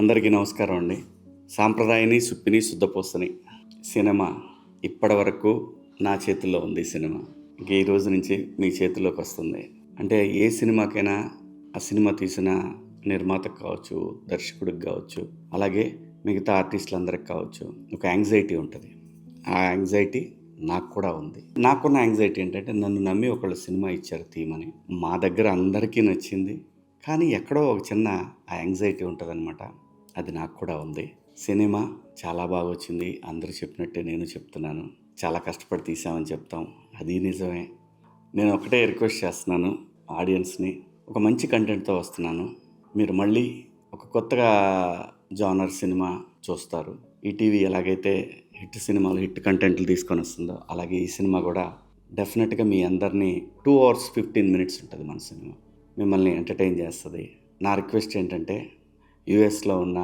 అందరికీ నమస్కారం అండి. సాంప్రదాయని, సుప్పిని, శుద్ధపూసని సినిమా ఇప్పటి వరకు నా చేతుల్లో ఉంది. సినిమా ఇంక ఈ రోజు నుంచి మీ చేతుల్లోకి వస్తుంది. అంటే ఏ సినిమాకైనా ఆ సినిమా తీసిన నిర్మాతకు కావచ్చు, దర్శకుడికి కావచ్చు, అలాగే మిగతా ఆర్టిస్టులందరికి కావచ్చు, ఒక యాంగ్జైటీ ఉంటుంది. ఆ యాంగ్జైటీ నాకు కూడా ఉంది. నాకున్న యాంగ్జైటీ ఏంటంటే, నన్ను నమ్మి ఒకళ్ళు సినిమా ఇచ్చారు తీయమని. మా దగ్గర అందరికీ నచ్చింది. కానీ ఎక్కడో ఒక చిన్న ఆ యాంగ్జైటీ ఉంటుందన్నమాట. అది నాకు కూడా ఉంది. సినిమా చాలా బాగా వచ్చింది. అందరూ చెప్పినట్టే నేను చెప్తున్నాను. చాలా కష్టపడి తీసామని చెప్తాం. అది నిజమే. నేను ఒకటే రిక్వెస్ట్ చేస్తున్నాను ఆడియన్స్ని. ఒక మంచి కంటెంట్తో వస్తున్నాను. మీరు మళ్ళీ ఒక కొత్తగా జానర్ సినిమా చూస్తారు. ఈటీవీ ఎలాగైతే హిట్ సినిమాలు, హిట్ కంటెంట్లు తీసుకొని వస్తుందో, అలాగే ఈ సినిమా కూడా డెఫినెట్గా మీ అందరినీ 2 hours 15 minutes ఉంటుంది మన సినిమా. మిమ్మల్ని ఎంటర్టైన్ చేస్తుంది. నా రిక్వెస్ట్ ఏంటంటే, యూఎస్లో ఉన్న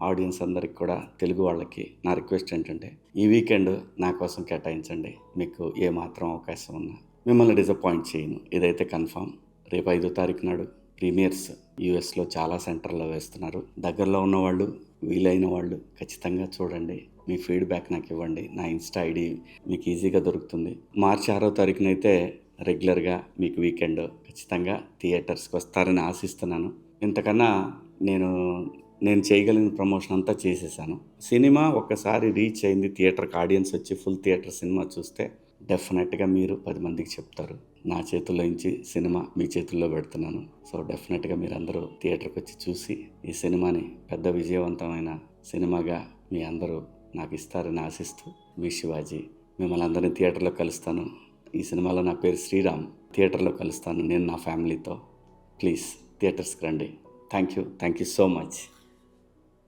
ఆడియన్స్ అందరికి కూడా, తెలుగు వాళ్ళకి నా రిక్వెస్ట్ ఏంటంటే, ఈ వీకెండ్ నా కోసం కేటాయించండి. మీకు ఏమాత్రం అవకాశం ఉన్నా మిమ్మల్ని డిసప్పాయింట్ చేయను. ఇదైతే కన్ఫామ్. రేపు 5వ తారీఖు నాడు ప్రీమియర్స్ యూఎస్లో చాలా సెంటర్లో వేస్తున్నారు. దగ్గరలో ఉన్నవాళ్ళు, వీలైన వాళ్ళు ఖచ్చితంగా చూడండి. మీ ఫీడ్బ్యాక్ నాకు ఇవ్వండి. నా ఇన్స్టా ఐడి మీకు ఈజీగా దొరుకుతుంది. మార్చి 6వ తారీఖునైతే రెగ్యులర్గా మీకు వీకెండ్ ఖచ్చితంగా థియేటర్స్కి వస్తారని ఆశిస్తున్నాను. ఇంతకన్నా నేను చేయగలిగిన ప్రమోషన్ అంతా చేసేసాను. సినిమా ఒక్కసారి రీచ్ అయింది, థియేటర్కి ఆడియన్స్ వచ్చి ఫుల్ థియేటర్ సినిమా చూస్తే డెఫినెట్గా మీరు 10 మందికి చెప్తారు. నా చేతుల్లో నుంచి సినిమా మీ చేతుల్లో పెడుతున్నాను. సో డెఫినెట్గా మీరందరూ థియేటర్కి వచ్చి చూసి ఈ సినిమాని పెద్ద విజయవంతమైన సినిమాగా మీ అందరూ నాకు ఇస్తారని ఆశిస్తూ, మీ శివాజీ. మిమ్మల్ని అందరినీ థియేటర్లో కలుస్తాను. ఈ సినిమాలో నా పేరు శ్రీరామ్. థియేటర్లో కలుస్తాను నేను నా ఫ్యామిలీతో. ప్లీజ్ థియేటర్స్కి రండి. Thank you so much.